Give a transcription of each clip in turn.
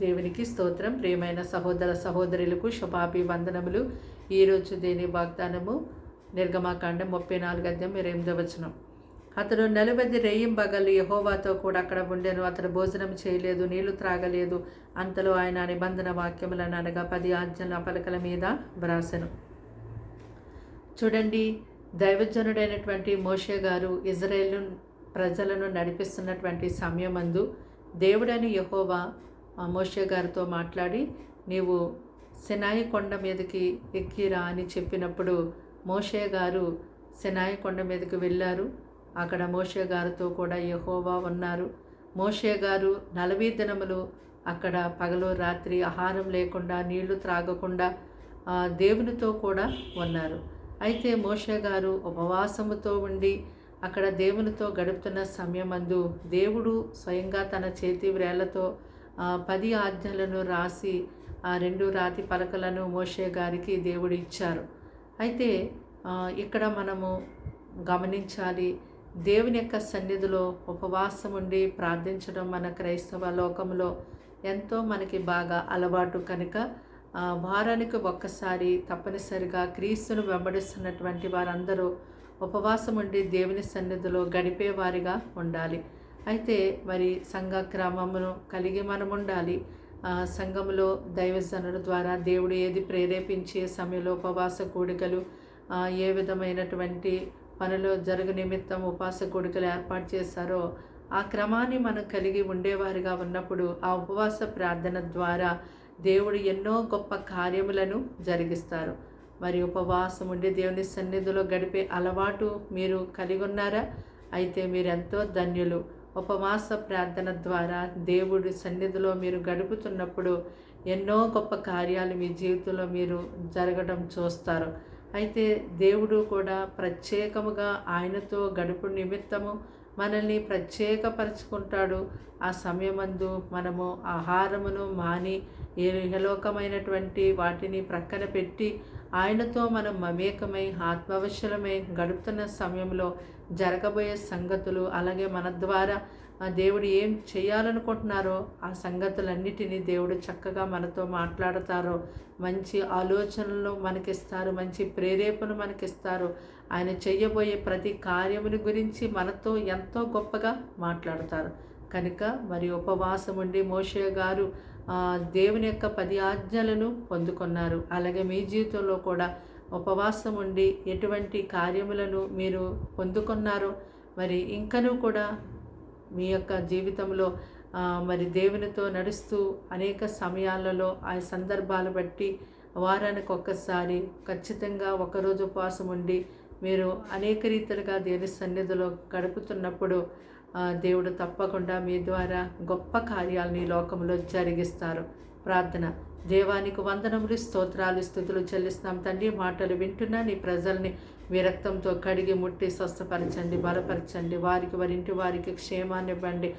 దేవునికి స్తోత్రం. ప్రియమైన సహోదర సహోదరులకు శుభాభివందనములు. ఈరోజు దేని వాగ్దానము నిర్గమాకాండం 34:28. అతడు 40 రేయింబగళ్ళు యెహోవాతో కూడా అక్కడ ఉండెను. అతడు భోజనం చేయలేదు, నీళ్లు త్రాగలేదు. అంతలో ఆయన నిబంధన వాక్యములను అనగా 10 ఆజ్ఞల పలకల మీద వ్రాసెను. చూడండి, దైవజనుడైనటువంటి మోషే గారు ఇజ్రాయేలు ప్రజలను నడిపిస్తున్నటువంటి సమయమందు దేవుడైన యెహోవా మోషే గారితో మాట్లాడి, నీవు సినాయి కొండ మీదకి ఎక్కిరా అని చెప్పినప్పుడు మోషే గారు సినాయి కొండ మీదకి వెళ్ళారు. అక్కడ మోషే గారితో కూడా యెహోవా ఉన్నారు. మోషే గారు 40 దినములు అక్కడ పగలు రాత్రి ఆహారం లేకుండా, నీళ్లు త్రాగకుండా దేవునితో కూడా ఉన్నారు. అయితే మోషే గారు ఉపవాసముతో ఉండి అక్కడ దేవునితో గడుపుతున్న సమయమందు దేవుడు స్వయంగా తన చేతి వ్రేళ్లతో 10 ఆజ్ఞలను రాసి ఆ 2 రాతి పలకలను మోషే గారికి దేవుడు ఇచ్చారు. అయితే ఇక్కడ మనము గమనించాలి, దేవుని యొక్క సన్నిధిలో ఉపవాసం ఉండి ప్రార్థించడం మన క్రైస్తవ లోకంలో ఎంతో మనకి బాగా అలవాటు కనుక వారానికి ఒక్కసారి తప్పనిసరిగా క్రీస్తును వెంబడిస్తున్నటువంటి వారందరూ ఉపవాసం ఉండి దేవుని సన్నిధిలో గడిపేవారిగా ఉండాలి. అయితే మరి సంఘ క్రమమును కలిగి మనం ఉండాలి. సంఘములో దైవజనుల ద్వారా దేవుడు ఏది ప్రేరేపించే సమయంలో ఉపవాస కూడికలు, ఏ విధమైనటువంటి పనులు జరుగు నిమిత్తం ఉపవాస కూడికలు ఏర్పాటు చేశారో ఆ క్రమాన్ని మనం కలిగి ఉండేవారిగా ఉన్నప్పుడు ఆ ఉపవాస ప్రార్థన ద్వారా దేవుడు ఎన్నో గొప్ప కార్యములను జరిగిస్తారు. మరి ఉపవాసం ఉండి దేవుని సన్నిధిలో గడిపే అలవాటు మీరు కలిగి ఉన్నారా? అయితే మీరు ఎంతో ధన్యులు. ఉపవాస ప్రార్థన ద్వారా దేవుడి సన్నిధిలో మీరు గడుపుతున్నప్పుడు ఎన్నో గొప్ప కార్యాలు మీ జీవితంలో మీరు జరగడం చూస్తారు. అయితే దేవుడు కూడా ప్రత్యేకముగా ఆయనతో గడుపు నిమిత్తము మనల్ని ప్రత్యేకపరుచుకుంటాడు. ఆ సమయమందు మనము ఆహారమును మాని ఇహలోకమైనటువంటి వాటిని ప్రక్కన పెట్టి ఆయనతో మనం మమేకమై ఆత్మవశలమై గడుపుతున్న సమయంలో జరగబోయే సంగతులు, అలాగే మన ద్వారా దేవుడు ఏం చేయాలనుకుంటున్నారో ఆ సంగతులన్నిటినీ దేవుడు చక్కగా మనతో మాట్లాడతారో, మంచి ఆలోచనలు మనకిస్తారు, మంచి ప్రేరేపణ మనకిస్తారు. ఆయన చెయ్యబోయే ప్రతి కార్యముని గురించి మనతో ఎంతో గొప్పగా మాట్లాడతారు. కనుక మరి ఉపవాసం ఉండి మోషే గారు దేవుని యొక్క 10 ఆజ్ఞలను పొందుకున్నారు. అలాగే మీ జీవితంలో కూడా ఉపవాసం ఉండి ఎటువంటి కార్యములను మీరు పొందుకున్నారో, మరి ఇంకనూ కూడా మీ యొక్క జీవితంలో మరి దేవునితో నడుస్తూ అనేక సమయాలలో ఆ సందర్భాలు బట్టి వారానికి ఒక్కసారి ఖచ్చితంగా ఒకరోజు ఉపవాసం ఉండి మీరు అనేక రీతిలుగా దేవుని సన్నిధిలో గడుపుతున్నప్పుడు దేవుడు తప్పకుండా మీ ద్వారా గొప్ప కార్యాలను ఈ లోకంలో జరిగిస్తారు. ప్రార్థన. దేవానికి వందనములు, స్తోత్రాలు, స్తుతులు చెల్లిస్తున్నాం తండ్రి. మాటలు వింటున్నా నీ ప్రజల్ని మీ రక్తంతో కడిగి ముట్టి స్వస్థపరచండి, బలపరచండి. వారికి వారి ఇంటి వారికి క్షేమాన్ని ఇవ్వండి,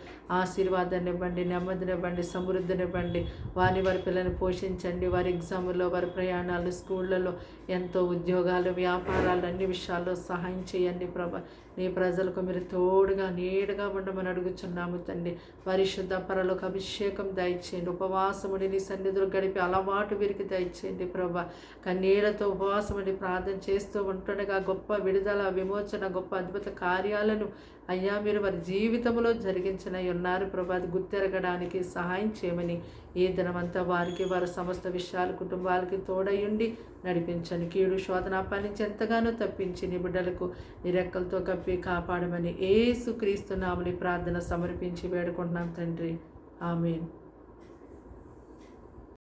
ఆశీర్వాదాన్ని ఇవ్వండి, నెమ్మదినివ్వండి, సమృద్ధినివ్వండి. వారి పిల్లల్ని పోషించండి. వారి ఎగ్జాముల్లో, వారి ప్రయాణాలు, స్కూళ్ళలో ఎంతో ఉద్యోగాలు, వ్యాపారాలు, అన్ని విషయాల్లో సహాయం చేయండి ప్రభా. నీ ప్రజలకు మీరు తోడుగా నీడుగా ఉండమని అడుగుచున్నాము తండ్రి. పరిశుద్ధ పరలోక అభిషేకం దయచేయండి. ఉపవాసముడి నీ సన్నిధిలో గడిపే అలవాటు వీరికి దయచేయండి ప్రభా. కన్నీళ్లతో ఉపవాసముడి ప్రార్థన చేస్తూ ఉంటుండగా గొప్ప విడుదల, విమోచన, గొప్ప అద్భుత కార్యాలను అయ్యా మీరు వారి జీవితంలో జరిగించనై ఉన్నారు ప్రభా. అది గుర్తెరగడానికి సహాయం చేయమని ఈ దినమంతా వారికి, వారి సమస్త విషయాలు, కుటుంబాలకి తోడయుండి నడిపించండి. కీడు శోధన నుంచి ఎంతగానో తప్పించి నీ బిడ్డలకు నీ రెక్కలతో కప్పి కాపాడమని యేసుక్రీస్తు నామములో ప్రార్థన సమర్పించి వేడుకుంటున్నాం తండ్రి. ఆమేన్.